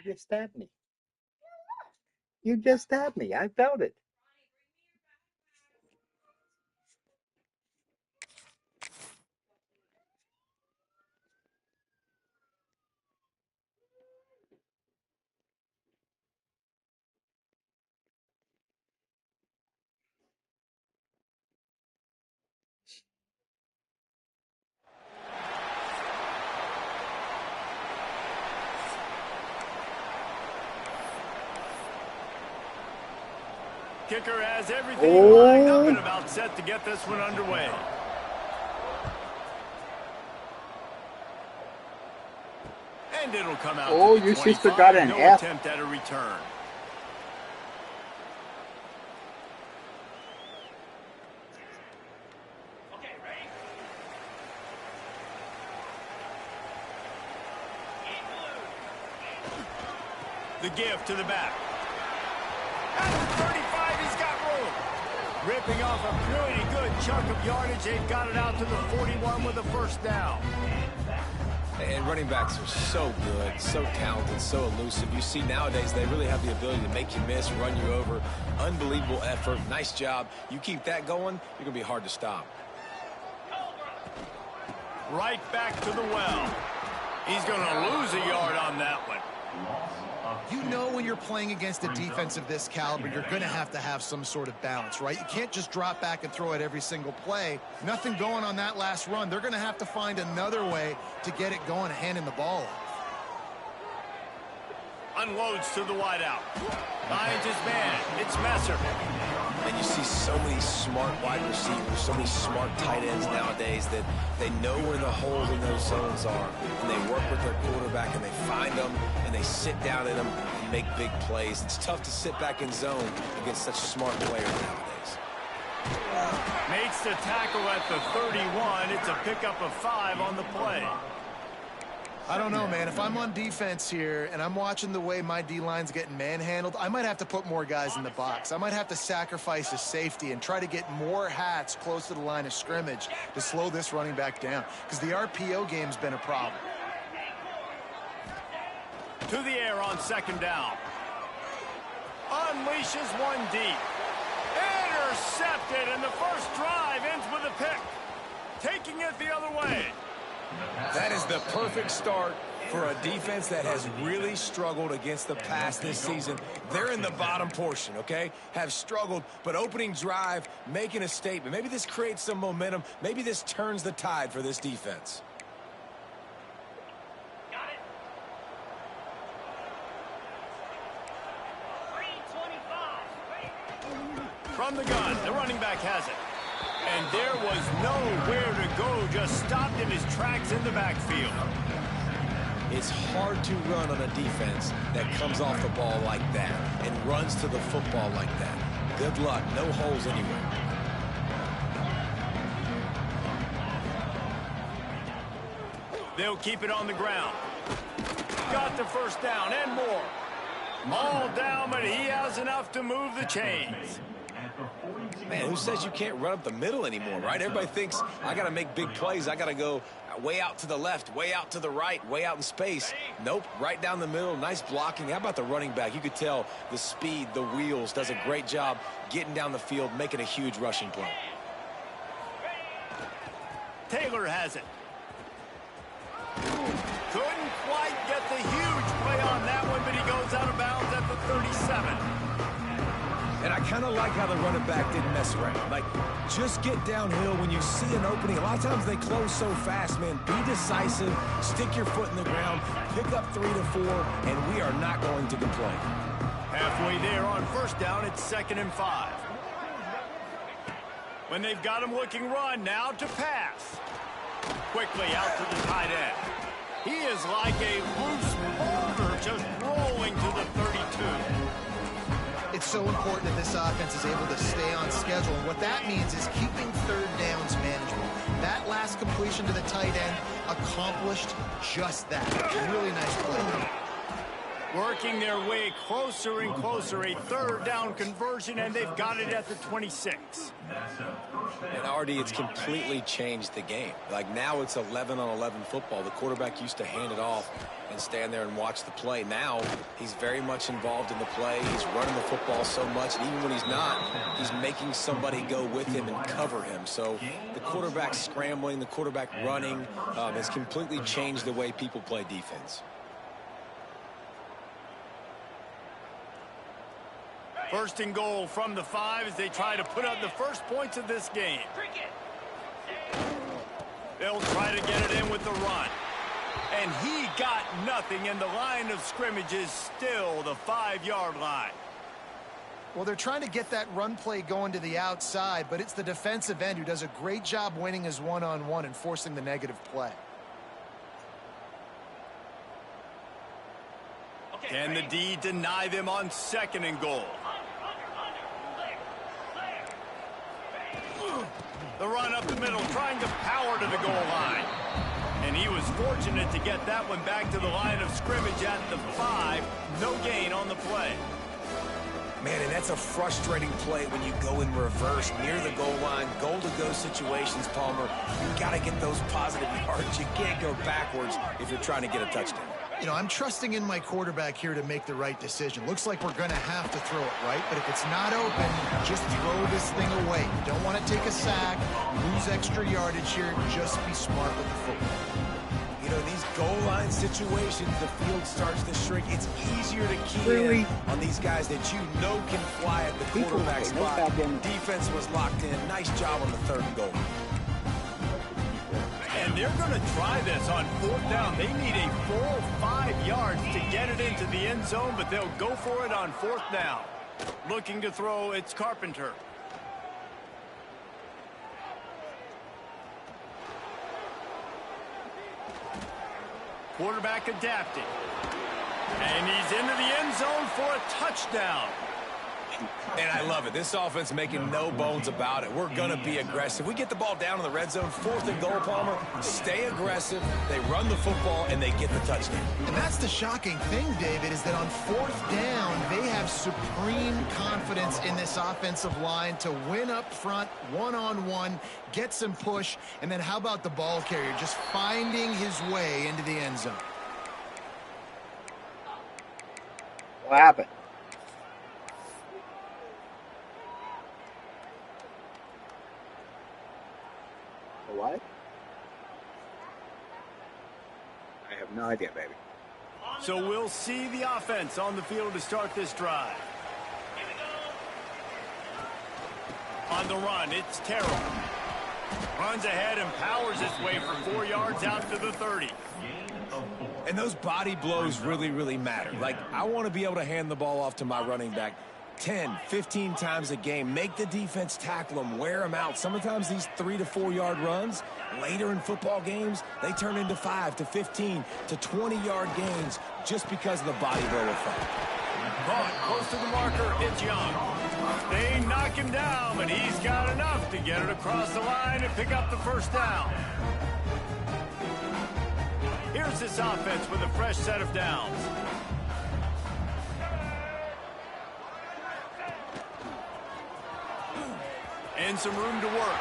just stabbed me. You just stabbed me. I felt it. Kicker has everything lined up and about set to get this one underway. And it'll come out. Oh, to your 25. sister got an no F. attempt at a return. Okay, ready? The give to the back. At the 35, he's got room. Ripping off a pretty good chunk of yardage. They've got it out to the 41 with a first down. And running backs are so good, so talented, so elusive. You see nowadays they really have the ability to make you miss, run you over. Unbelievable effort. Nice job. You keep that going, you're going to be hard to stop. Right back to the well. He's going to lose a yard on that one. You know when you're playing against a defense of this caliber, you're going to have some sort of balance, right? You can't just drop back and throw it every single play. Nothing going on that last run. They're going to have to find another way to get it going, handing the ball off. Unloads to the wideout. Finds his man. It's Messer. And you see so many smart wide receivers, so many smart tight ends nowadays that they know where the holes in those zones are. And they work with their quarterback and they find them and they sit down in them and make big plays. It's tough to sit back in zone against such smart players nowadays. Makes the tackle at the 31. It's a pickup of 5 on the play. I don't know, man. If I'm on defense here and I'm watching the way my D-line's getting manhandled, I might have to put more guys in the box. I might have to sacrifice a safety and try to get more hats close to the line of scrimmage to slow this running back down, because the RPO game's been a problem. To the air on second down. Unleashes one deep. Intercepted, and the first drive ends with a pick. Taking it the other way. That is the perfect start for a defense that has really struggled against the pass this season. They're in the bottom portion, okay? Have struggled, but opening drive, making a statement. Maybe this creates some momentum. Maybe this turns the tide for this defense. Got it. 325. From the gun, the running back has it. And there was nowhere to go, just stopped in his tracks in the backfield. It's hard to run on a defense that comes off the ball like that and runs to the football like that. Good luck, no holes anywhere. They'll keep it on the ground. Got the first down and more. All down, but he has enough to move the chains. Man, who says you can't run up the middle anymore, right? Everybody thinks I got to make big plays. I got to go way out to the left, way out to the right, way out in space. Nope, right down the middle. Nice blocking. How about the running back? You could tell the speed, the wheels, does a great job getting down the field, making a huge rushing play. Taylor has it. Couldn't quite get the huge play on that one, but he goes out of bounds at the 37. And I kind of like how the running back didn't mess around. Like, just get downhill when you see an opening. A lot of times they close so fast, man. Be decisive, stick your foot in the ground, pick up 3 to 4, and we are not going to complain. Halfway there on first down, it's 2nd and 5. When they've got him looking run, now to pass. Quickly out to the tight end. He is like a loose boulder just rolling to the 32. It's so important that this offense is able to stay on schedule. And what that means is keeping third downs manageable. That last completion to the tight end accomplished just that. Really nice play. Working their way closer and closer. A third down conversion, and they've got it at the 26. And Artie, it's completely changed the game. Like now it's 11-on-11 football. The quarterback used to hand it off and stand there and watch the play. Now he's very much involved in the play. He's running the football so much, and even when he's not, he's making somebody go with him and cover him. So the quarterback scrambling, the quarterback running has completely changed the way people play defense. First and goal from the 5 as they try to put up the first points of this game. They'll try to get it in with the run. And he got nothing, and the line of scrimmage is still the 5-yard line. Well, they're trying to get that run play going to the outside, but it's the defensive end who does a great job winning his one-on-one and forcing the negative play. Can the D deny them on second and goal? The run up the middle, trying to power to the goal line. And he was fortunate to get that one back to the line of scrimmage at the 5. No gain on the play. Man, and that's a frustrating play when you go in reverse near the goal line. Goal-to-go situations, Palmer. You got to get those positive yards. You can't go backwards if you're trying to get a touchdown. You know, I'm trusting in my quarterback here to make the right decision. Looks like we're going to have to throw it, right? But if it's not open, just throw this thing away. You don't want to take a sack, lose extra yardage here. Just be smart with the football. You know, these goal line situations, the field starts to shrink. It's easier to key in on these guys that you know can fly at the quarterback spot. Defense was locked in. Nice job on the third and goal. And they're going to try this on fourth down. They need a full 5 yards to get it into the end zone, but they'll go for it on fourth down. Looking to throw, it's Carpenter. Quarterback adapting. And he's into the end zone for a touchdown. And I love it. This offense making no bones about it. We're going to be aggressive. We get the ball down in the red zone, fourth and goal, Palmer. Stay aggressive. They run the football, and they get the touchdown. And that's the shocking thing, David, is that on fourth down, they have supreme confidence in this offensive line to win up front, one-on-one, get some push, and then how about the ball carrier just finding his way into the end zone? What happened? What? I have no idea, baby. So we'll see the offense on the field to start this drive. On the run, it's Terrell. Runs ahead and powers his way for 4 yards out to the 30. And those body blows really, really matter. Like, I want to be able to hand the ball off to my running back 10, 15 times a game. Make the defense tackle them, wear them out. Sometimes these 3 to 4 yard runs, later in football games, they turn into 5 to 15 to 20-yard gains just because of the body blow effect. Caught close to the marker, it's Young. They knock him down, but he's got enough to get it across the line and pick up the first down. Here's this offense with a fresh set of downs. And some room to work.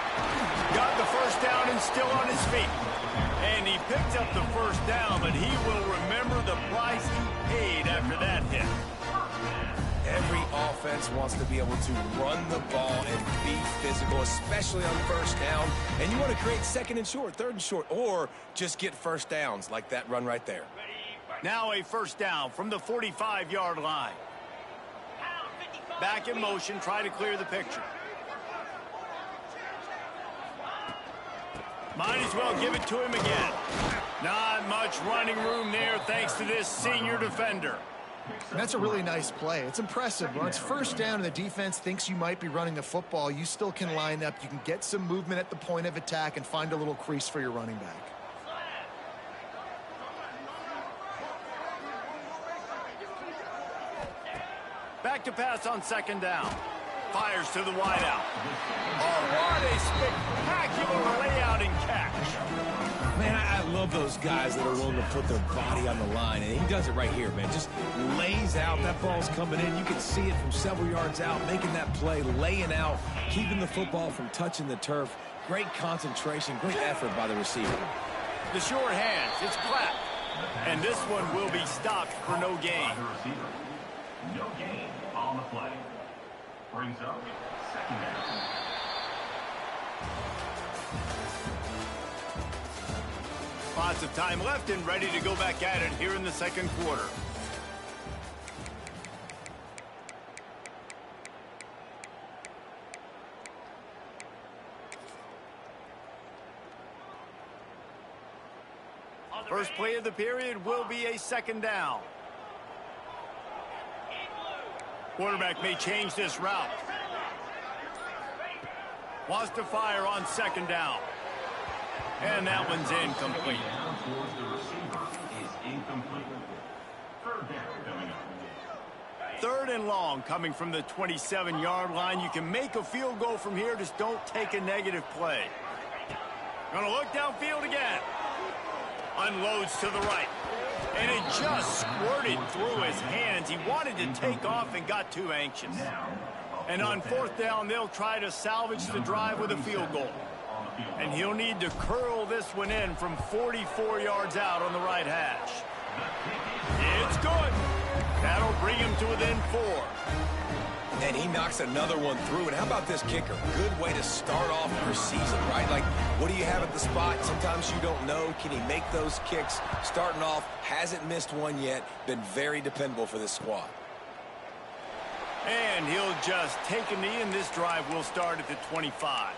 Got the first down and still on his feet. And he picked up the first down, but he will remember the price he paid after that hit. Every offense wants to be able to run the ball and be physical, especially on first down. And you want to create second and short, third and short, or just get first downs like that run right there. Now a first down from the 45-yard line. Back in motion, try to clear the picture. Might as well give it to him again. Not much running room there thanks to this senior defender. And that's a really nice play. It's impressive. When it's first down and the defense thinks you might be running the football, you still can line up. You can get some movement at the point of attack and find a little crease for your running back. Back to pass on second down. fires to the wideout. Oh, what a spectacular layout and catch. Man, I love those guys that are willing to put their body on the line, and he does it right here, man. Just lays out. That ball's coming in. You can see it from several yards out, making that play, laying out, keeping the football from touching the turf. Great concentration, great effort by the receiver. The short hands, it's clapped. And this one will be stopped for no gain. No gain on the play. Brings up second down. Lots of time left and ready to go back at it here in the second quarter. First play of the period will be a second down. Quarterback may change this route. Wants to fire on second down. And that one's incomplete. Towards the receiver is incomplete. Third down coming up. Third and long coming from the 27-yard line. You can make a field goal from here. Just don't take a negative play. Gonna look downfield again. Unloads to the right. And it just squirted through his hands. He wanted to take off and got too anxious. And on fourth down, they'll try to salvage the drive with a field goal. And he'll need to curl this one in from 44 yards out on the right hash. It's good. That'll bring him to within 4. And he knocks another one through. And how about this kicker? Good way to start off your season, right? Like, what do you have at the spot? Sometimes you don't know. Can he make those kicks? Starting off, hasn't missed one yet. Been very dependable for this squad. And he'll just take a knee, and this drive will start at the 25.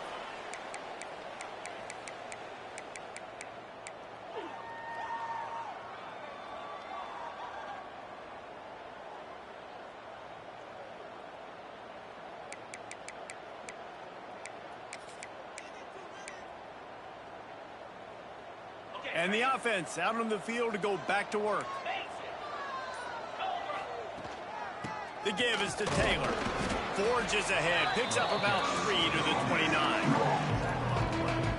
And the offense out on the field to go back to work. The give is to Taylor. Forges ahead. Picks up about 3 to the 29.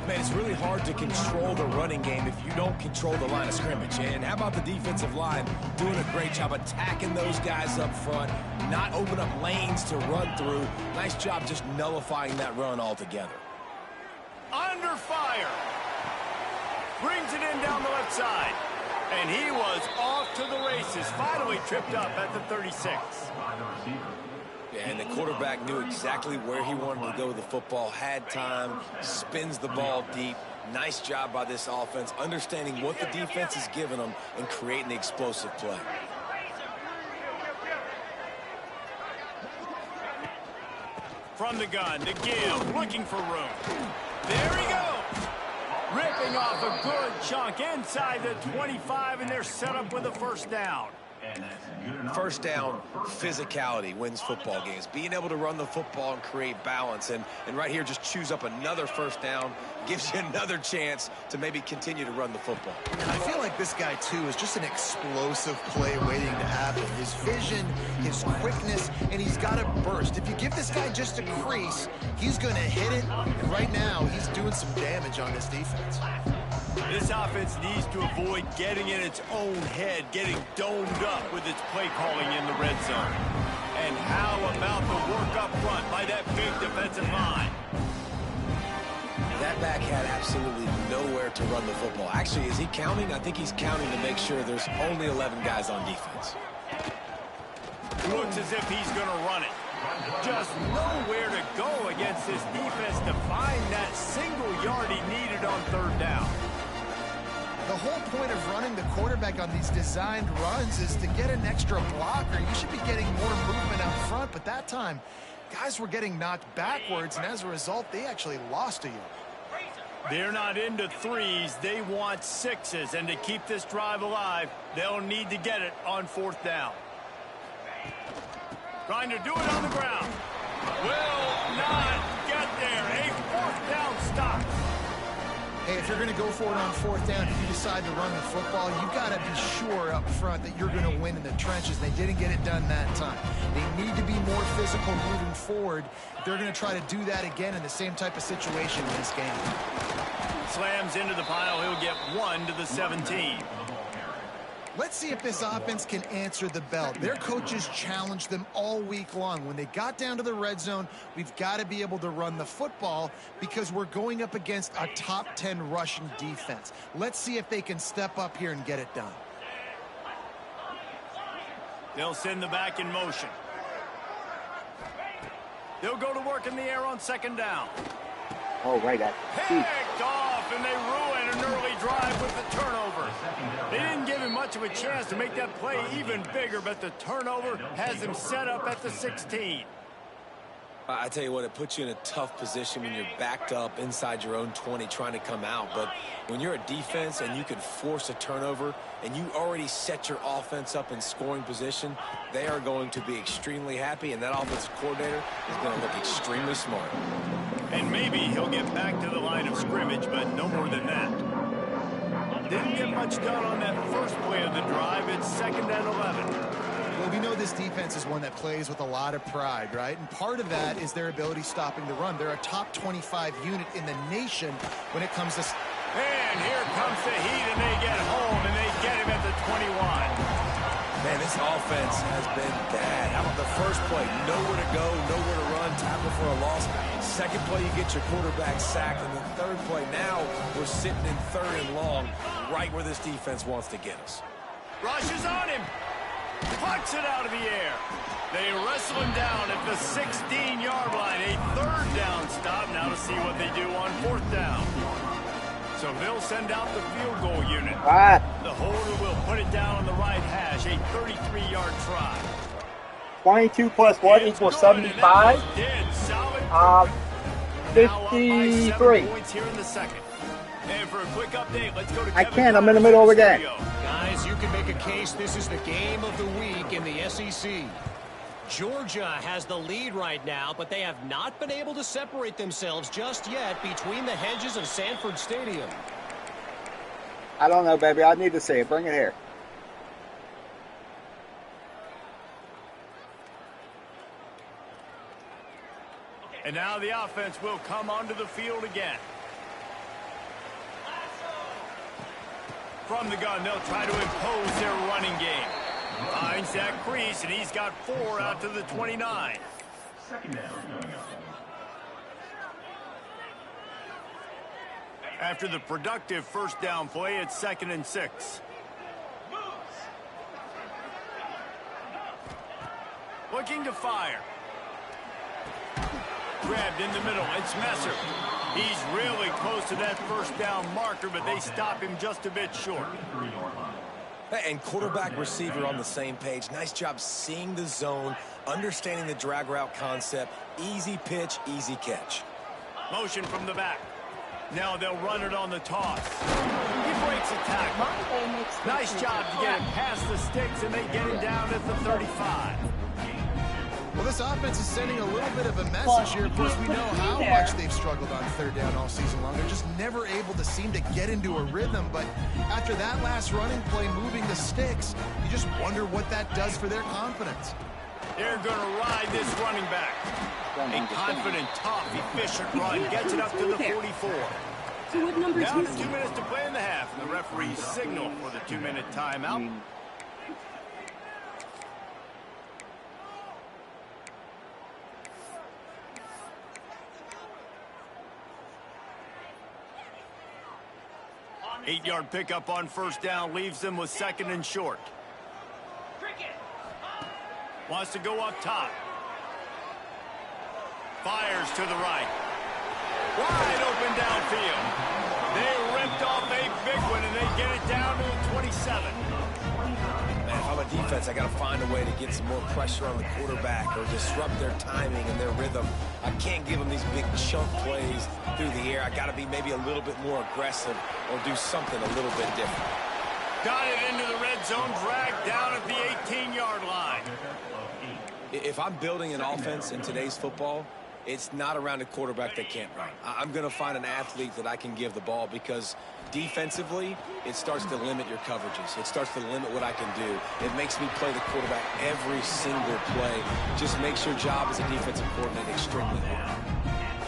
Man, it's really hard to control the running game if you don't control the line of scrimmage. And how about the defensive line doing a great job attacking those guys up front, not open up lanes to run through. Nice job just nullifying that run altogether. Under fire. Brings it in down the left side. And he was off to the races. Finally tripped up at the 36. Yeah, and the quarterback knew exactly where he wanted to go with the football, had time, spins the ball deep. Nice job by this offense, understanding what the defense is giving them and creating the explosive play. From the gun, to give, looking for room. There he goes. Ripping off a good chunk inside the 25, and they're set up with a first down. First down, physicality wins football games. Being able to run the football and create balance. And right here, just choose up another first down. Gives you another chance to maybe continue to run the football. I feel like this guy, too, is just an explosive play waiting to happen. His vision, his quickness, and he's got a burst. If you give this guy just a crease, he's going to hit it. And right now, he's doing some damage on this defense. This offense needs to avoid getting in its own head, getting domed up with its play calling in the red zone. And how about the work up front by that big defensive line? That back had absolutely nowhere to run the football. Actually, is he counting? I think he's counting to make sure there's only 11 guys on defense. Looks as if he's going to run it. Just nowhere to go against this defense to find that single yard he needed on third down. The whole point of running the quarterback on these designed runs is to get an extra blocker. You should be getting more movement out front, but that time, guys were getting knocked backwards, and as a result, they actually lost a yard. They're not into threes. They want sixes, and to keep this drive alive, they'll need to get it on fourth down. Trying to do it on the ground. Will not get there. A fourth down stop. Hey, if you're going to go for it on 4th down, if you decide to run the football, you got to be sure up front that you're going to win in the trenches. They didn't get it done that time. They need to be more physical moving forward. They're going to try to do that again in the same type of situation in this game. Slams into the pile. He'll get 1 to the 17. Let's see if this offense can answer the bell. Their coaches challenged them all week long. When they got down to the red zone, we've got to be able to run the football because we're going up against a top 10 rushing defense. Let's see if they can step up here and get it done. They'll send the back in motion. They'll go to work in the air on 2nd down. Oh, right. Picked off, and they ruin an early drive with the turnover. They didn't give him much of a chance to make that play even bigger, but the turnover has him set up at the 16. I tell you what, it puts you in a tough position when you're backed up inside your own 20 trying to come out. But when you're a defense and you can force a turnover and you already set your offense up in scoring position, they are going to be extremely happy, and that offensive coordinator is going to look extremely smart. And maybe he'll get back to the line of scrimmage, but no more than that. Didn't get much done on that first play of the drive. It's 2nd and 11. Well, we know this defense is one that plays with a lot of pride, right? And part of that is their ability stopping the run. They're a top 25 unit in the nation when it comes to... And here comes the heat, and they get home, and they get him at the 21. Man, this offense has been bad. How about the first play? Nowhere to go, nowhere to run, tackle for a loss. Second play, you get your quarterback sacked. And the third play, now we're sitting in 3rd and long, right where this defense wants to get us. Rushes on him. Pucks it out of the air. They wrestle him down at the 16-yard line. A 3rd down stop. Now to see what they do on 4th down. So they'll send out the field goal unit. The holder will put it down on the right hash. A 33-yard try. 22 plus what equals 75? 53. Points here in the second. And for a quick update, let's go to I Kevin can't. I'm in the Connors middle of the in game. studio. Guys, you can make a case this is the game of the week in the SEC. Georgia has the lead right now, but they have not been able to separate themselves just yet between the hedges of Sanford Stadium. I don't know, baby. I need to see it. Bring it here. And now the offense will come onto the field again. From the gun, they'll try to impose their running game. Finds that crease, and he's got 4 out to the 29. 2nd down. After the productive 1st down play, it's 2nd and 6. Looking to fire. Grabbed in the middle. It's Messer. He's really close to that 1st down marker, but they stop him just a bit short. And quarterback receiver on the same page. Nice job seeing the zone, understanding the drag route concept. Easy pitch, easy catch. Motion from the back. Now they'll run it on the toss. He breaks a tackle. Nice job to get him past the sticks, and they get him down at the 35. Well, this offense is sending a little bit of a message here. Of course, we know how much they've struggled on 3rd down all season long. They're just never able to seem to get into a rhythm. But after that last running play, moving the sticks, you just wonder what that does for their confidence. They're going to ride this running back. A confident, tough, efficient run gets it up to the 44. So what number Down is to 2 minutes to play in the half, and the referee signal for the 2-minute timeout. Eight-yard pickup on 1st down leaves them with 2nd and short. Wants to go up top. Fires to the right. Wide open downfield. They ripped off a big one, and they get it down to the 27. Man, if I'm a defense, I got to find a way to get some more pressure on the quarterback or disrupt their timing and their rhythm. I can't give them these big chunk plays through the air. I got to be maybe a little bit more aggressive or do something a little bit different. Got it into the red zone, dragged down at the 18-yard line. If I'm building an offense in today's football, it's not around a quarterback that can't run. I'm going to find an athlete that I can give the ball because defensively, it starts to limit your coverages. It starts to limit what I can do. It makes me play the quarterback every single play. Just makes your job as a defensive coordinator extremely hard.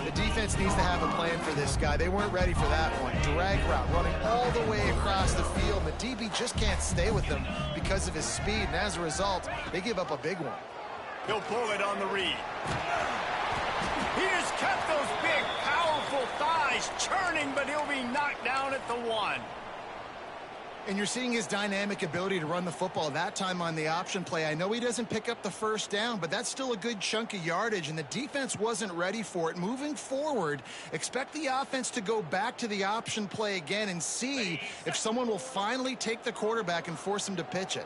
The defense needs to have a plan for this guy. They weren't ready for that one. Drag route, running all the way across the field. The DB just can't stay with them because of his speed, and as a result, they give up a big one. He'll pull it on the read. He just kept those big, powerful thighs churning, but he'll be knocked down at the 1. And you're seeing his dynamic ability to run the football that time on the option play. I know he doesn't pick up the first down, but that's still a good chunk of yardage, and the defense wasn't ready for it. Moving forward, expect the offense to go back to the option play again and see if someone will finally take the quarterback and force him to pitch it.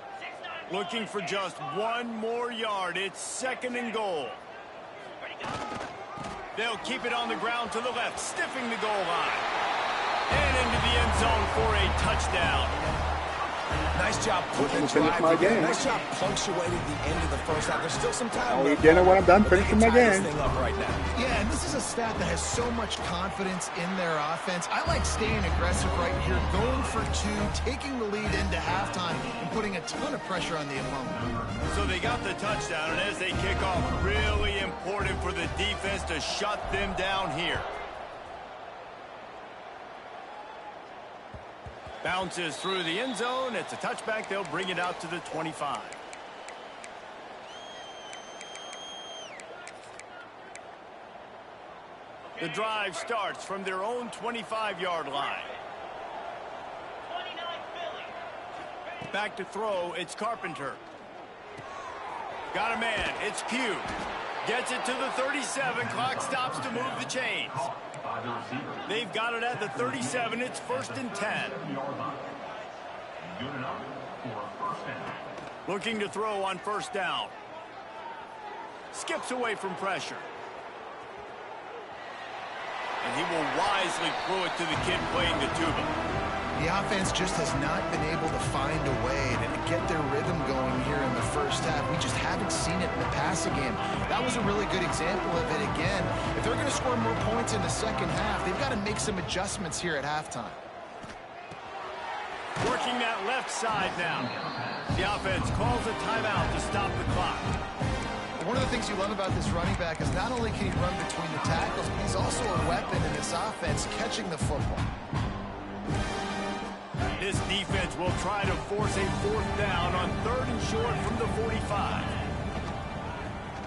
Looking for just 1 more yard. It's 2nd and goal. They'll keep it on the ground to the left, stiffing the goal line. And into the end zone for a touchdown. Nice job putting the drive together. Nice job punctuating the end of the first half. There's still some time. I'll eat dinner when I'm done finishing my game. Right now. Yeah, and this is a stat that has so much confidence in their offense. I like staying aggressive right here, going for 2, taking the lead into halftime, and putting a ton of pressure on the opponent. So they got the touchdown, and as they kick off, really important for the defense to shut them down here. Bounces through the end zone. It's a touchback. They'll bring it out to the 25. The drive starts from their own 25-yard line. Back to throw. It's Carpenter. Got a man. It's Pugh. Gets it to the 37. Clock stops to move the chains. They've got it at the 37. It's 1st and 10. Looking to throw on 1st down. Skips away from pressure. And he will wisely throw it to the kid playing the tuba. The offense just has not been able to find a way to get their rhythm going here in the first half. We just haven't seen it in the passing game. That was a really good example of it again. If they're going to score more points in the second half, they've got to make some adjustments here at halftime. Working that left side now. The offense calls a timeout to stop the clock. One of the things you love about this running back is not only can he run between the tackles, but he's also a weapon in this offense catching the football. This defense will try to force a 4th down on 3rd and short from the 45.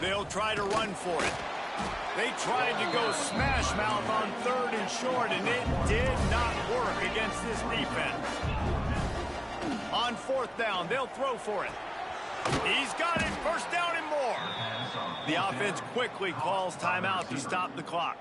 They'll try to run for it. They tried to go smash mouth on 3rd and short, and it did not work against this defense. On 4th down, they'll throw for it. He's got it. 1st down and more. The offense quickly calls timeout to stop the clock.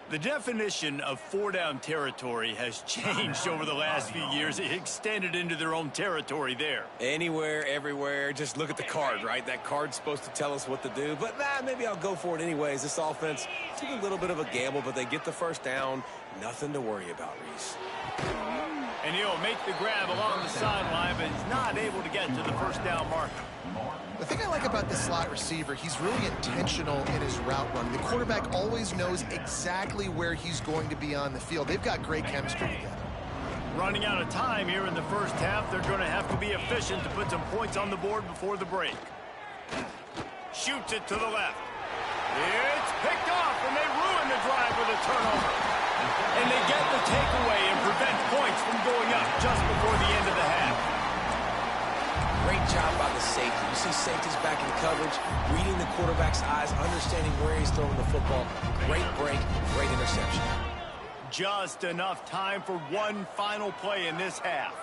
The definition of 4-down territory has changed over the last few years. It extended into their own territory there. Anywhere, everywhere, just look at the card, right? That card's supposed to tell us what to do, but maybe I'll go for it anyways. This offense took a little bit of a gamble, but they get the 1st down. Nothing to worry about, Reese. And he'll make the grab along the sideline, but he's not able to get to the 1st down marker. The thing I like about the slot receiver, he's really intentional in his route running. The quarterback always knows exactly where he's going to be on the field. They've got great chemistry together. Running out of time here in the first half, they're going to have to be efficient to put some points on the board before the break. Shoots it to the left. It's picked off, and they ruin the drive with a turnover. And they get the takeaway and prevent points from going up just before the end of the half. Great job by the safety. You see safeties back in coverage, reading the quarterback's eyes, understanding where he's throwing the football. Great break, great interception. Just enough time for one final play in this half.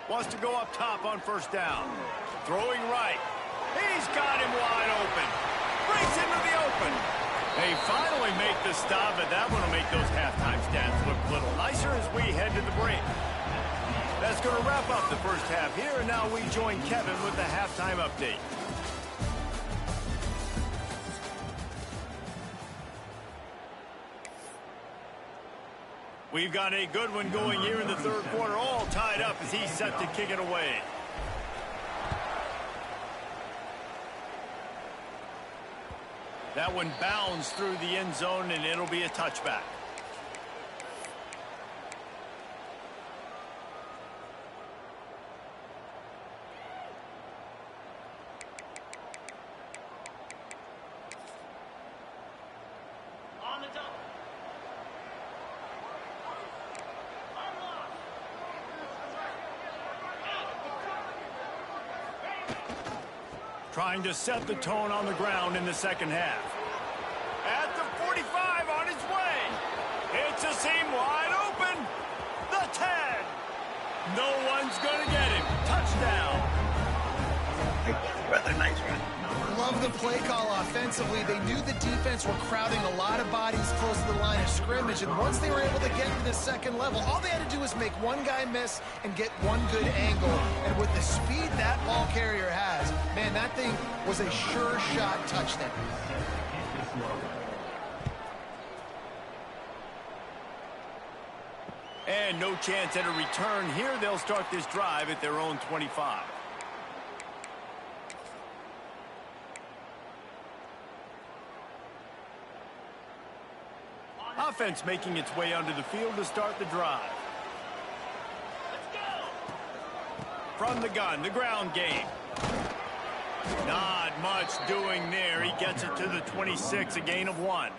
Wants to go up top on 1st down. Throwing right. He's got him wide open. Brings him to the open. They finally make the stop, but that one will make those halftime stats look a little nicer as we head to the break. That's going to wrap up the first half here, and now we join Kevin with the halftime update. We've got a good one going here in the 3rd quarter, all tied up as he's set to kick it away. That one bounds through the end zone, and it'll be a touchback. Trying to set the tone on the ground in the second half. At the 45 on his way. It's a seam wide open. The 10. No one's going to get him. Touchdown. Rather nice run. Love the play call offensively. They knew the defense were crowding a lot of bodies close to the line of scrimmage, and once they were able to get to the second level, all they had to do was make one guy miss and get one good angle. And with the speed that ball carrier has, man, that thing was a sure shot touchdown. And no chance at a return here. They'll start this drive at their own 25. Offense making its way onto the field to start the drive. From the gun, the ground game. Not much doing there. He gets it to the 26, a gain of 1.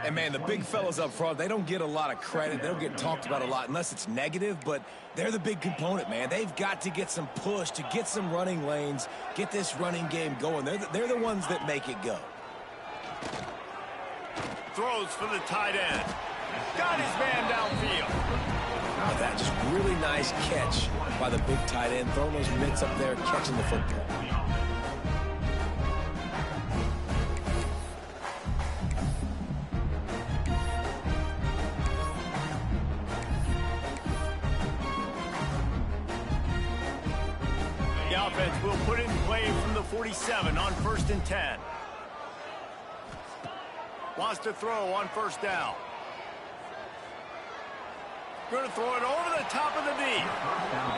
And, man, the big fellas up front, they don't get a lot of credit. They don't get talked about a lot unless it's negative, but they're the big component, man. They've got to get some push, to get some running lanes, get this running game going. They're the ones that make it go. Throws for the tight end. Got his man downfield. Oh, that just really nice catch by the big tight end, throwing those mitts up there, catching the football. The offense will put it in play from the 47 on 1st and 10. Wants to throw on 1st down. Going to throw it over the top of the knee.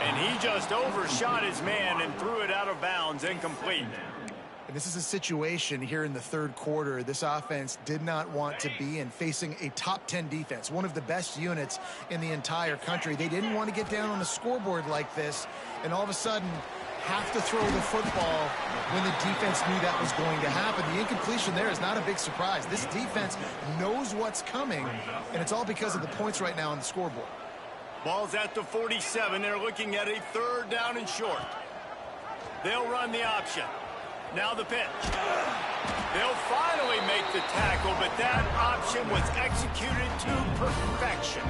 And he just overshot his man and threw it out of bounds, incomplete. And this is a situation here in the third quarter this offense did not want to be in, facing a top 10 defense, one of the best units in the entire country. They didn't want to get down on the scoreboard like this, and all of a sudden have to throw the football when the defense knew that was going to happen. The incompletion there is not a big surprise. This defense knows what's coming, and it's all because of the points right now on the scoreboard. Ball's at the 47. They're looking at a 3rd down and short. They'll run the option. Now the pitch. They'll finally make the tackle, but that option was executed to perfection.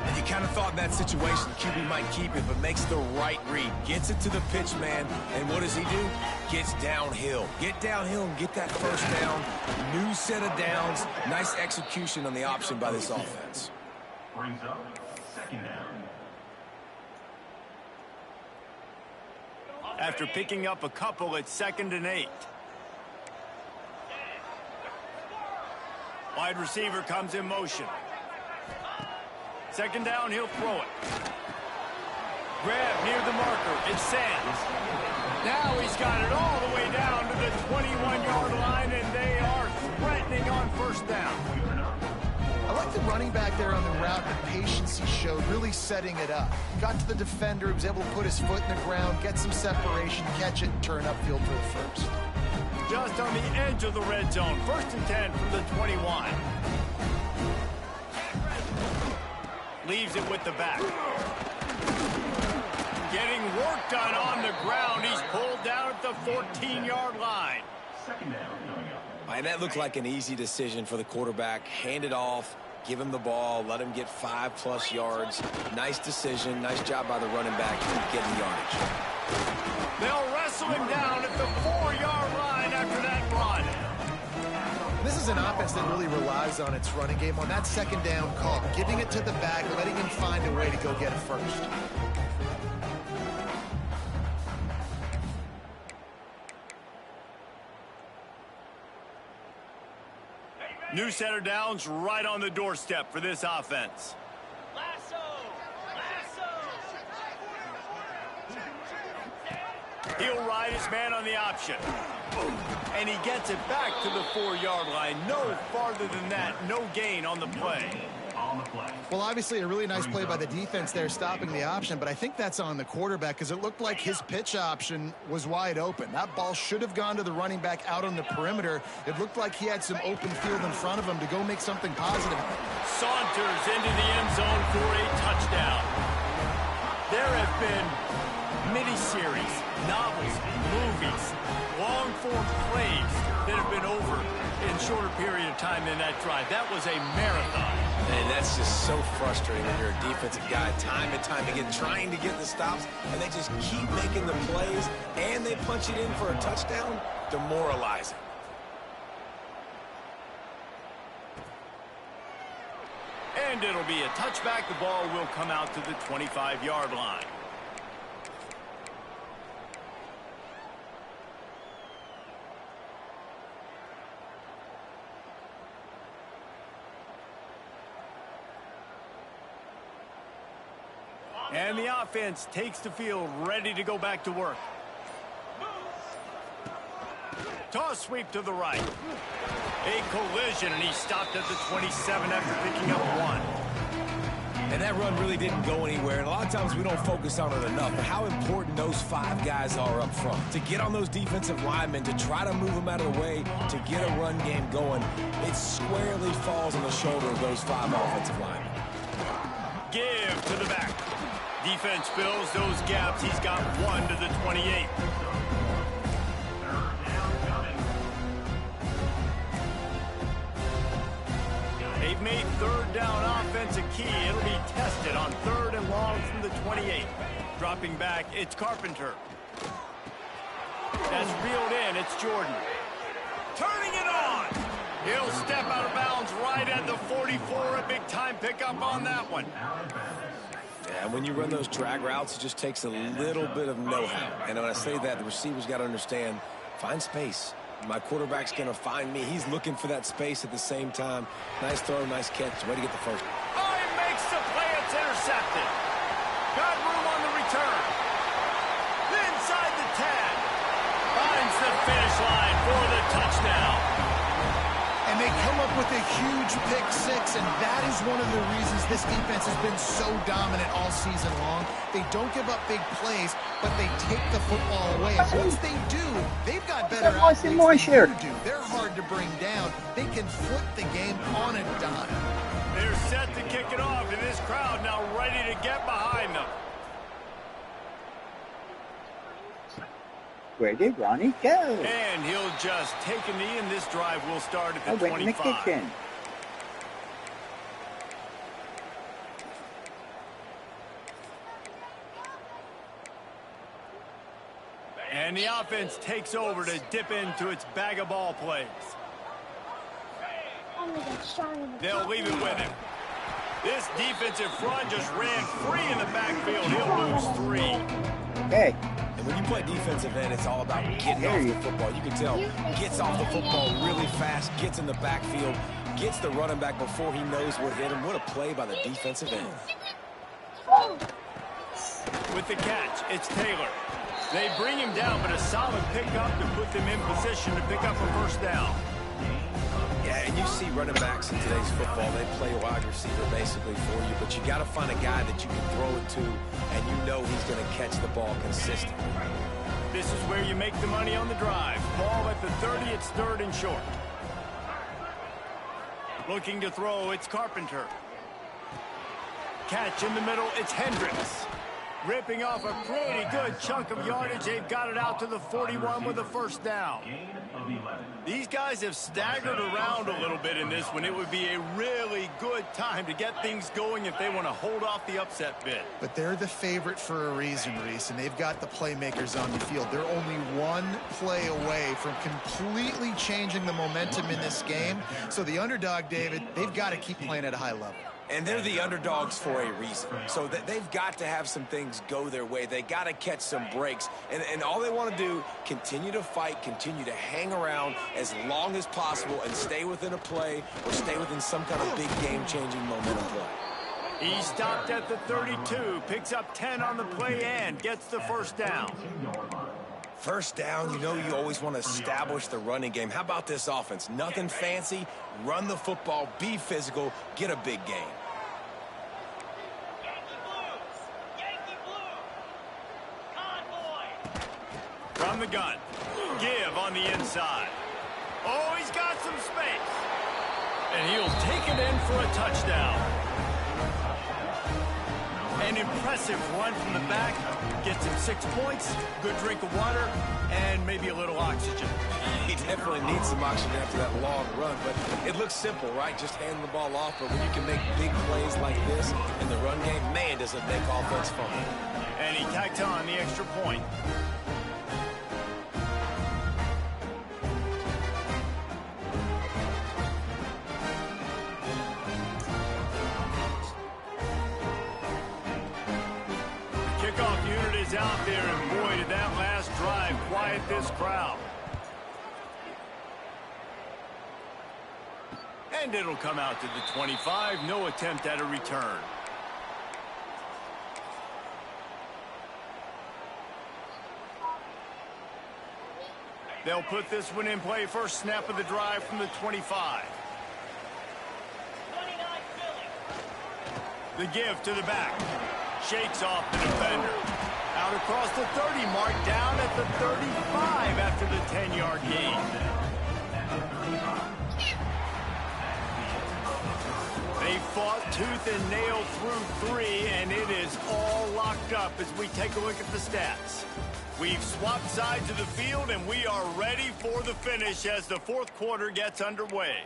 And you kind of thought in that situation QB might keep it, but makes the right read. Gets it to the pitch man, and what does he do? Gets downhill. Get downhill and get that 1st down. New set of downs. Nice execution on the option by this offense. Brings up 2nd down. After picking up a couple, it's 2nd and 8. Wide receiver comes in motion. 2nd down, he'll throw it. Grab near the marker. It's Sands. Now he's got it all the way down to the 21-yard line, and they are threatening on 1st down. I like the running back there on the route, the patience he showed, really setting it up. Got to the defender, he was able to put his foot in the ground, get some separation, catch it, and turn upfield for the 1st. Just on the edge of the red zone. 1st and 10 from the 21. Leaves it with the back. Getting work done on the ground. He's pulled down at the 14-yard line. 2nd down coming up. And that looked like an easy decision for the quarterback. Hand it off, give him the ball, let him get 5+ yards. Nice decision. Nice job by the running back getting yardage. They'll wrestle him down at the 4-yard line after that run. This is an offense that really relies on its running game on that 2nd down call, giving it to the back, letting him find a way to go get it 1st. New set of downs right on the doorstep for this offense. He'll ride his man on the option. And he gets it back to the 4-yard line. No farther than that. No gain on the play. Well, obviously a really nice play by the defense there stopping the option, but I think that's on the quarterback because it looked like his pitch option was wide open. That ball should have gone to the running back out on the perimeter. It looked like he had some open field in front of him to go make something positive. Saunters into the end zone for a touchdown. There have been miniseries, novels, movies, long-form plays that have been over in shorter period of time than that drive. That was a marathon. And that's just so frustrating when you're a defensive guy time and time again trying to get the stops, and they just keep making the plays, and they punch it in for a touchdown. Demoralizing. And it'll be a touchback. The ball will come out to the 25-yard line. And the offense takes the field, ready to go back to work. Toss sweep to the right. A collision, and he stopped at the 27 after picking up 1. And that run really didn't go anywhere, and a lot of times we don't focus on it enough, but how important those 5 guys are up front. To get on those defensive linemen, to try to move them out of the way, to get a run game going, it squarely falls on the shoulder of those 5 offensive linemen. Give to the back. Defense fills those gaps. He's got 1 to the 28. They've made third down offense a key. It'll be tested on 3rd and long from the 28. Dropping back, it's Carpenter. That's reeled in. It's Jordan. Turning it on. He'll step out of bounds right at the 44. A big-time pickup on that one. Yeah, when you run those drag routes, it just takes a little bit of know-how. And when I say that, the receiver's got to understand, find space. My quarterback's going to find me. He's looking for that space at the same time. Nice throw, nice catch. Way to get the first. Oh, he makes the play. It's intercepted. Got room on the return. Inside the 10. Finds the finish line for the touchdown. And they come up with a huge pick 6, and that is one of the reasons this defense has been so dominant all season long. They don't give up big plays, but they take the football away. And once they do, they've got better athletes than you do. They're hard to bring down. They can flip the game on a dime. They're set to kick it off, and this crowd now ready to get behind them. Where did Ronnie go? And he'll just take a knee, and this drive will start at the 25. In the kitchen. And the offense takes over to dip into its bag of ball plays. They'll leave it with him. This defensive front just ran free in the backfield. He'll lose 3. Okay. And when you play defensive end, it's all about getting off the football. You can tell, gets off the football really fast, gets in the backfield, gets the running back before he knows what hit him. What a play by the defensive end. With the catch, it's Taylor. They bring him down, but a solid pickup to put them in position to pick up a first down. Yeah, and you see running backs in today's football, they play wide receiver basically for you, but you got to find a guy that you can throw it to, and you know he's going to catch the ball consistently. This is where you make the money on the drive. Ball at the 30, it's 3rd and short. Looking to throw, it's Carpenter. Catch in the middle, it's Hendricks. Ripping off a pretty good chunk of yardage. They've got it out to the 41 with a first down. These guys have staggered around a little bit in this one. It would be a really good time to get things going if they want to hold off the upset bid. But they're the favorite for a reason, Reese, and they've got the playmakers on the field. They're only one play away from completely changing the momentum in this game. So the underdog, David, they've got to keep playing at a high level. And they're the underdogs for a reason. So they've got to have some things go their way. They got to catch some breaks. And all they want to do, continue to fight, continue to hang around as long as possible and stay within a play or stay within some kind of big game-changing momentum play. He stopped at the 32, picks up 10 on the play and gets the first down. First down, you know you always want to establish the running game. How about this offense? Nothing fancy. Run the football, be physical, get a big gain. From the gun. Give on the inside. Oh, he's got some space. And he'll take it in for a touchdown. An impressive run from the back. Gets him 6 points, good drink of water, and maybe a little oxygen. He definitely needs some oxygen after that long run, but it looks simple, right? Just hand the ball off, but when you can make big plays like this in the run game, man, does it make offense fun. And he tacked on the extra point. Kickoff unit is out there, and boy, did that last drive quiet this crowd. And it'll come out to the 25. No attempt at a return. They'll put this one in play. First snap of the drive from the 25. The give to the back. Shakes off the defender. Out across the 30 mark, down at the 35 after the 10-yard gain. They fought tooth and nail through 3, and it is all locked up as we take a look at the stats. We've swapped sides of the field, and we are ready for the finish as the fourth quarter gets underway.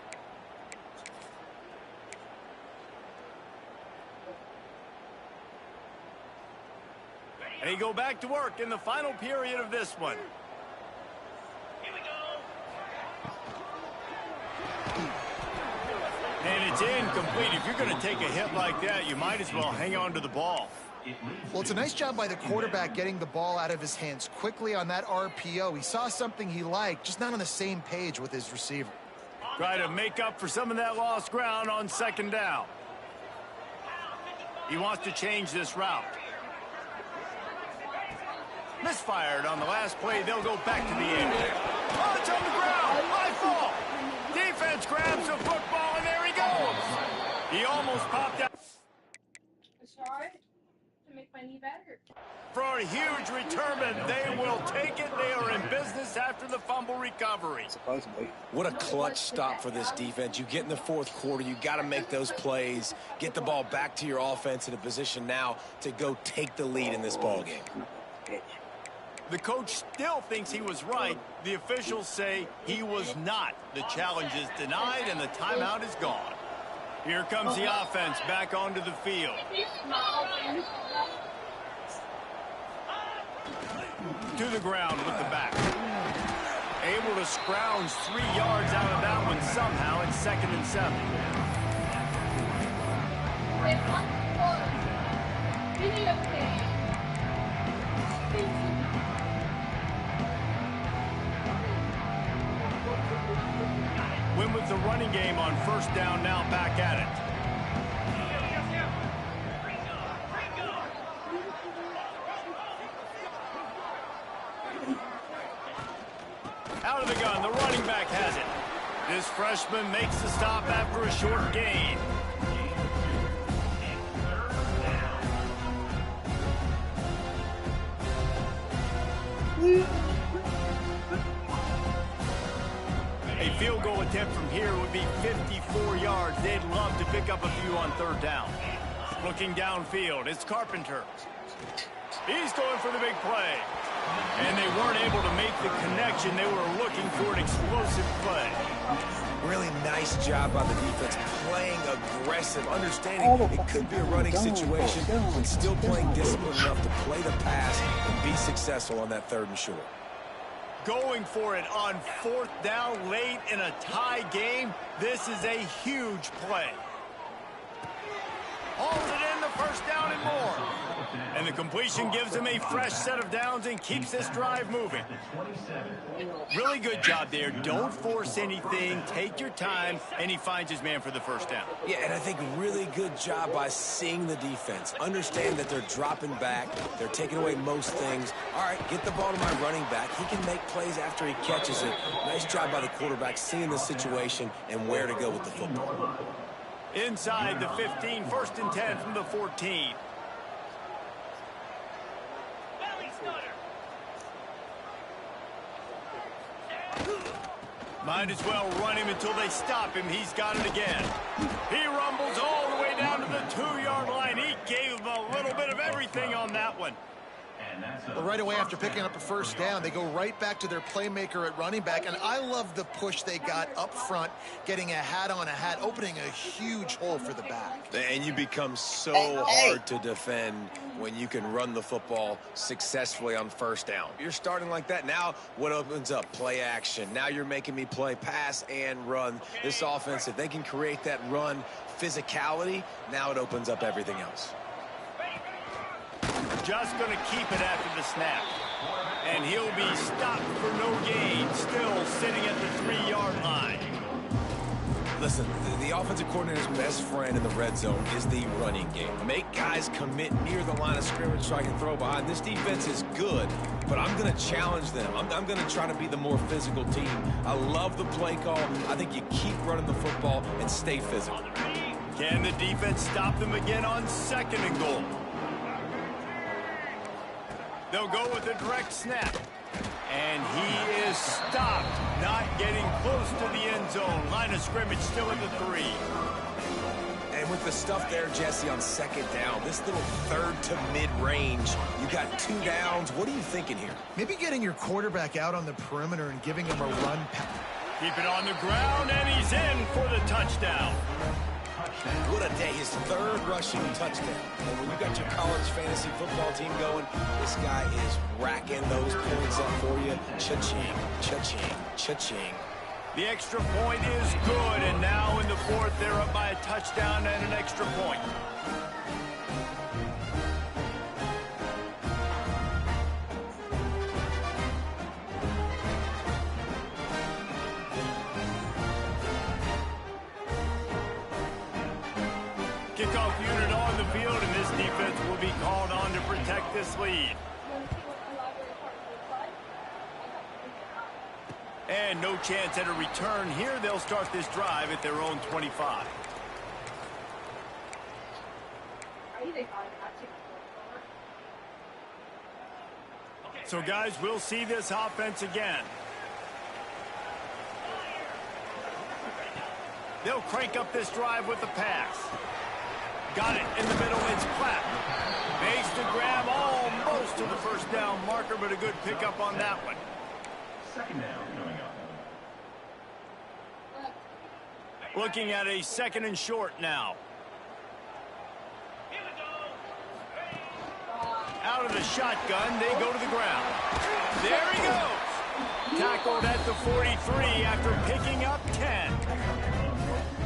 They go back to work in the final period of this one. Here we go. And it's incomplete. If you're going to take a hit like that, you might as well hang on to the ball. Well, it's a nice job by the quarterback getting the ball out of his hands quickly on that RPO. He saw something he liked, just not on the same page with his receiver. Try to make up for some of that lost ground on second down. He wants to change this route. Misfired on the last play. They'll go back to the air. Oh, it's on the ground. High fall. Defense grabs the football, and there he goes. He almost popped out. Sorry to make my knee better. For a huge return, and they will take it. They are in business after the fumble recovery. Supposedly. What a clutch stop for this defense. You get in the fourth quarter, you got to make those plays, get the ball back to your offense in a position now to go take the lead in this ball game. The coach still thinks he was right. The officials say he was not. The challenge is denied, and the timeout is gone. Here comes the offense back onto the field. To the ground with the back. Able to scrounge 3 yards out of that one somehow in 2nd and 7. Video game. Win with the running game on first down, now back at it. Out of the gun, the running back has it. This freshman makes the stop after a short gain. A field goal attempt from here would be 54 yards. They'd love to pick up a few on third down. Looking downfield, it's Carpenter. He's going for the big play. And they weren't able to make the connection. They were looking for an explosive play. Really nice job by the defense, playing aggressive, understanding it could be a running situation, but still playing disciplined enough to play the pass and be successful on that 3rd and short. Going for it on fourth down late in a tie game. This is a huge play. Hauls it in, the first down and more. And the completion gives him a fresh set of downs and keeps this drive moving. Really good job there. Don't force anything. Take your time, and he finds his man for the first down. Yeah, and I think really good job by seeing the defense. Understand that they're dropping back. They're taking away most things. All right, get the ball to my running back. He can make plays after he catches it. Nice job by the quarterback seeing the situation and where to go with the football. Inside the 15, 1st and 10 from the 14. Might as well run him until they stop him. He's got it again. He rumbles all the way down to the 2-yard line. He gave him a little bit of everything on that one. Well, right away after picking up a first down, they go right back to their playmaker at running back. And I love the push they got up front, getting a hat on a hat, opening a huge hole for the back. And you become so hard to defend when you can run the football successfully on first down. You're starting like that. Now what opens up? Play action. Now you're making me play pass and run. This offense, if they can create that run physicality, now it opens up everything else. Just going to keep it after the snap. And he'll be stopped for no gain. Still sitting at the 3-yard line. Listen, the offensive coordinator's best friend in the red zone is the running game. Make guys commit near the line of scrimmage so I can throw behind. This defense is good, but I'm going to challenge them. I'm going to try to be the more physical team. I love the play call. I think you keep running the football and stay physical. Can the defense stop them again on 2nd and goal? They'll go with a direct snap. And he is stopped, not getting close to the end zone. Line of scrimmage still at the 3. And with the stuff there, Jesse, on 2nd down, this little 3rd to mid-range, you got 2 downs. What are you thinking here? Maybe getting your quarterback out on the perimeter and giving him a run. Keep it on the ground, and he's in for the touchdown. What a day. His 3rd rushing touchdown. And when you got your college fantasy football team going, this guy is racking those points up for you. Cha-ching, cha-ching, cha-ching. The extra point is good, and now in the 4th, they're up by a touchdown and an extra point. Kickoff unit on the field, and this defense will be called on to protect this lead. And no chance at a return here. They'll start this drive at their own 25. So, guys, we'll see this offense again. They'll crank up this drive with the pass. Got it in the middle. It's Platt. Makes the grab almost to the first down marker, but a good pickup on that one. 2nd down coming up. Looking at a 2nd and short now. Out of the shotgun, they go to the ground. There he goes. Tackled at the 43 after picking up 10.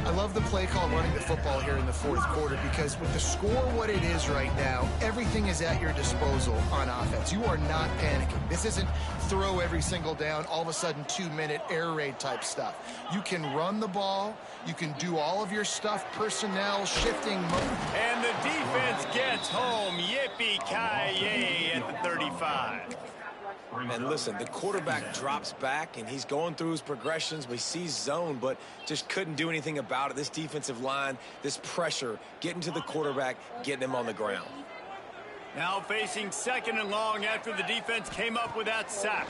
I love the play call running the football here in the 4th quarter because with the score what it is right now, everything is at your disposal on offense. You are not panicking. This isn't throw every single down, all of a sudden 2-minute air raid type stuff. You can run the ball. You can do all of your stuff, personnel, shifting. And the defense gets home. Yippee-ki-yay at the 35. And listen, the quarterback drops back, and he's going through his progressions. We see zone, but just couldn't do anything about it. This defensive line, this pressure, getting to the quarterback, getting him on the ground. Now facing 2nd and long after the defense came up with that sack.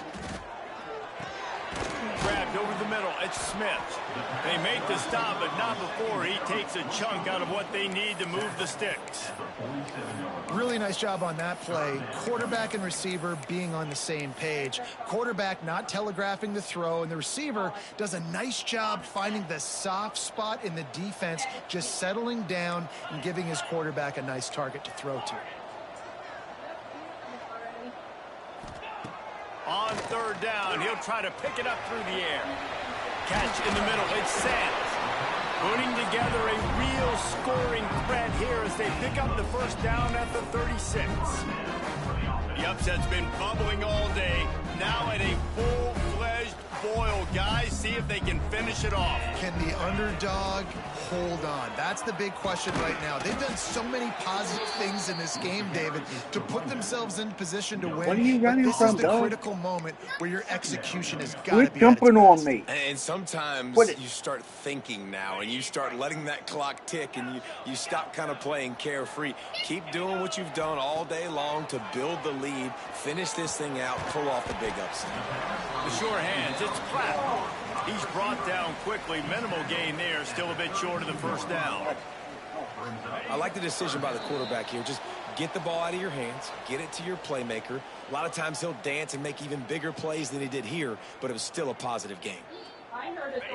Grabbed over the middle. It's Smith. They make the stop, but not before he takes a chunk out of what they need to move the sticks. Really nice job on that play. Quarterback and receiver being on the same page. Quarterback not telegraphing the throw, and the receiver does a nice job finding the soft spot in the defense, just settling down and giving his quarterback a nice target to throw to. On 3rd down, he'll try to pick it up through the air. Catch in the middle. It's Sands. Putting together a real scoring threat here as they pick up the first down at the 36. The upset's been bubbling all day. Now at a full-fledged boil. Guys, see if they can finish it off. Can the underdog hold on? That's the big question right now. They've done so many positive things in this game, David, to put themselves in position to win. What are you running this from, is the dog? critical moment where your execution has got to Quit be at its jumping on best. me. And sometimes What? you start thinking now, and you start letting that clock tick, and you stop kind of playing carefree. Keep doing what you've done all day long to build the lead, finish this thing out, pull off the big upset. The sure hands, it's Pratt. He's brought down quickly. Minimal gain there, still a bit short of the first down. I like the decision by the quarterback here. Just get the ball out of your hands, get it to your playmaker. A lot of times he'll dance and make even bigger plays than he did here, but it was still a positive game.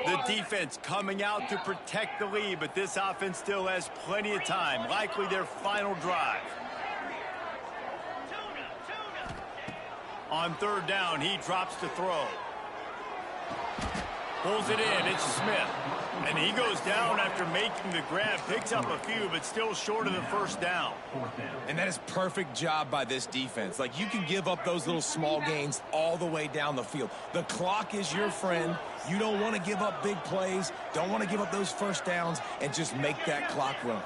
The defense coming out to protect the lead, but this offense still has plenty of time. Likely their final drive. On third down, he drops to throw. Pulls it in, it's Smith. And he goes down after making the grab. Picks up a few, but still short of the first down. And that is perfect job by this defense. Like, you can give up those little small gains all the way down the field. The clock is your friend. You don't want to give up big plays. Don't want to give up those first downs, and just make that clock run.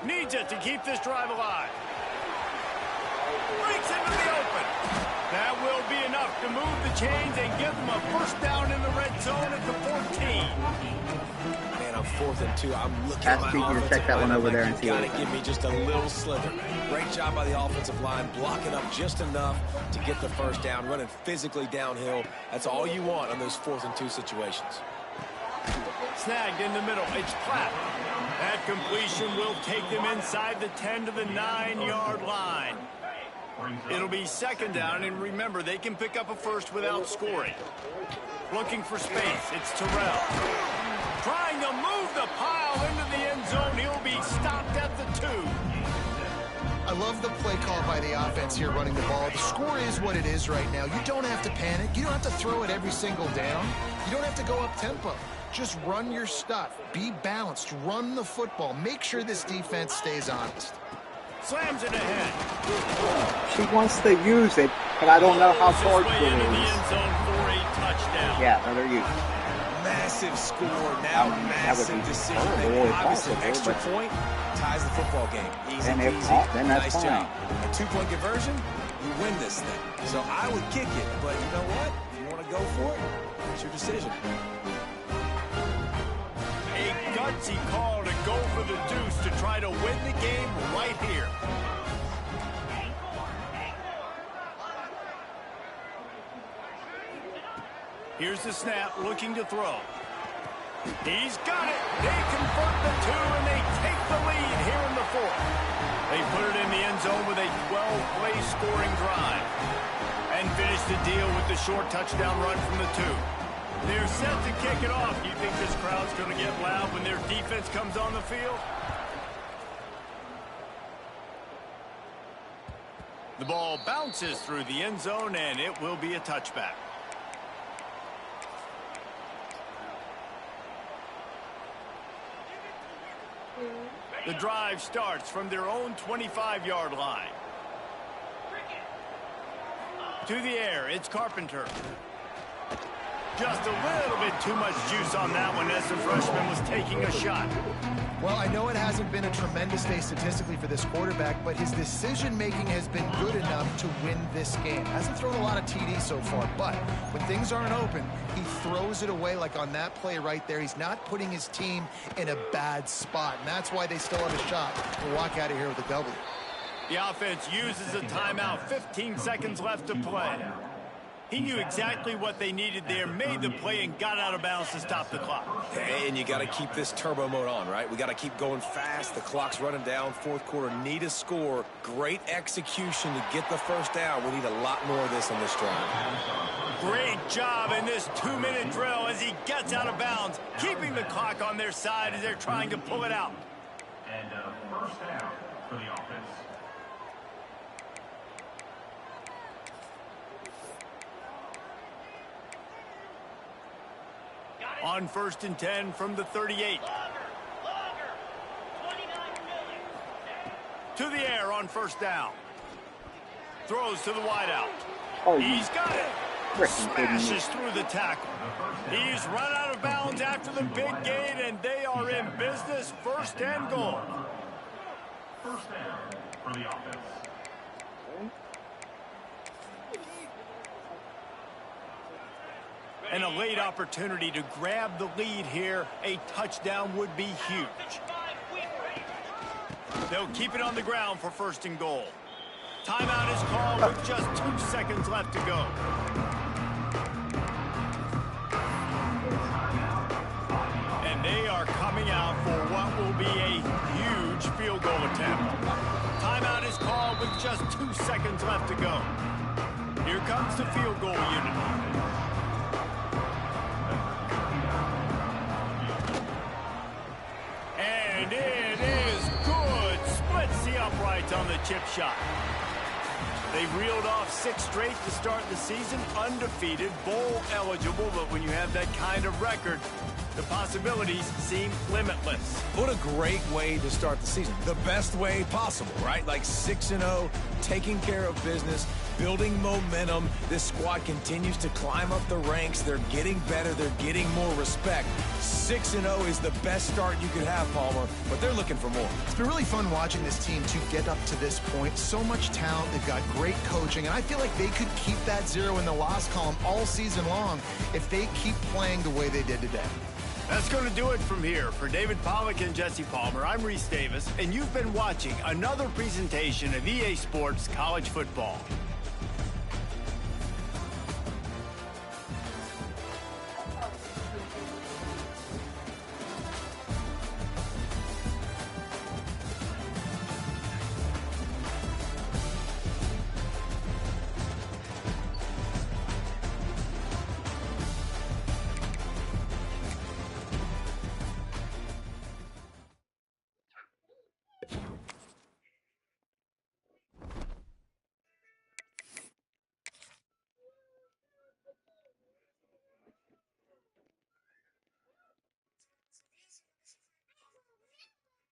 Needs it to keep this drive alive. Breaks into the open. That will be enough to move the chains and give them a first down in the red zone at the 14. Man, on 4th and 2, I'm looking Ask at my Pete to offensive check that one line. over there and You see got to what- give me just a little slither. Great job by the offensive line, blocking up just enough to get the first down, running physically downhill. That's all you want on those 4th and 2 situations. Snagged in the middle. It's Pratt. That completion will take them inside the 10 to the 9-yard line. It'll be second down, and remember, they can pick up a first without scoring. Looking for space. It's Terrell. Trying to move the pile into the end zone. He'll be stopped at the 2. I love the play call by the offense here running the ball. The score is what it is right now. You don't have to panic. You don't have to throw it every single down. You don't have to go up tempo. Just run your stuff. Be balanced. Run the football. Make sure this defense stays honest. Slams it ahead. She wants to use it, but I don't know how His hard way it into the is. end zone for a touchdown. Yeah, let her use it. Massive score, now That would massive be decision. terrible if Obviously, possible, extra but- point ties the football game. Easy And if peasy, not, then that's nice fine. job. A 2-point conversion, you win this thing. So I would kick it, but you know what? If you want to go for it, it's your decision. A gutsy call to go for the deuce to try to win the game right here. Here's the snap, looking to throw. He's got it. They convert the 2, and they take the lead here in the 4th. They put it in the end zone with a 12-play scoring drive and finish the deal with the short touchdown run from the 2. They're set to kick it off. Do you think this crowd's going to get loud when their defense comes on the field? The ball bounces through the end zone, and it will be a touchback. The drive starts from their own 25-yard line. To the air, it's Carpenter. Just a little bit too much juice on that one as the freshman was taking a shot. Well, I know it hasn't been a tremendous day statistically for this quarterback, but his decision-making has been good enough to win this game. Hasn't thrown a lot of TDs so far, but when things aren't open, he throws it away like on that play right there. He's not putting his team in a bad spot, and that's why they still have a shot to walk out of here with a W. The offense uses a timeout. 15 seconds left to play. He knew exactly what they needed there, made the play, and got out of bounds to stop the clock. And you got to keep this turbo mode on, right? We got to keep going fast. The clock's running down. 4th quarter, need a score. Great execution to get the first down. We need a lot more of this on this drive. Great job in this 2-minute drill as he gets out of bounds, keeping the clock on their side as they're trying to pull it out. And first down for the offense. On 1st and 10 from the 38. To the air on 1st down. Throws to the wideout. Oh, He's got it. freaking kidding me. Smashes through the tackle. He's run out of bounds after the big gain, and they are in business. 1st and goal. First down for the offense. And a late opportunity to grab the lead here. A touchdown would be huge. They'll keep it on the ground for 1st and goal. Timeout is called with just 2 seconds left to go. And they are coming out for what will be a huge field goal attempt. Timeout is called with just 2 seconds left to go. Here comes the field goal unit. And it is good. Splits the uprights on the chip shot. They reeled off 6 straight to start the season, undefeated, bowl eligible, but when you have that kind of record, the possibilities seem limitless. What a great way to start the season. The best way possible, right? Like 6-0, taking care of business, building momentum. This squad continues to climb up the ranks. They're getting better. They're getting more respect. 6-0 is the best start you could have, Palmer, but they're looking for more. It's been really fun watching this team to get up to this point. So much talent. They've got great coaching, and I feel like they could keep that 0 in the loss column all season long if they keep playing the way they did today. That's going to do it from here. For David Pollack and Jesse Palmer, I'm Reese Davis, and you've been watching another presentation of EA Sports College Football.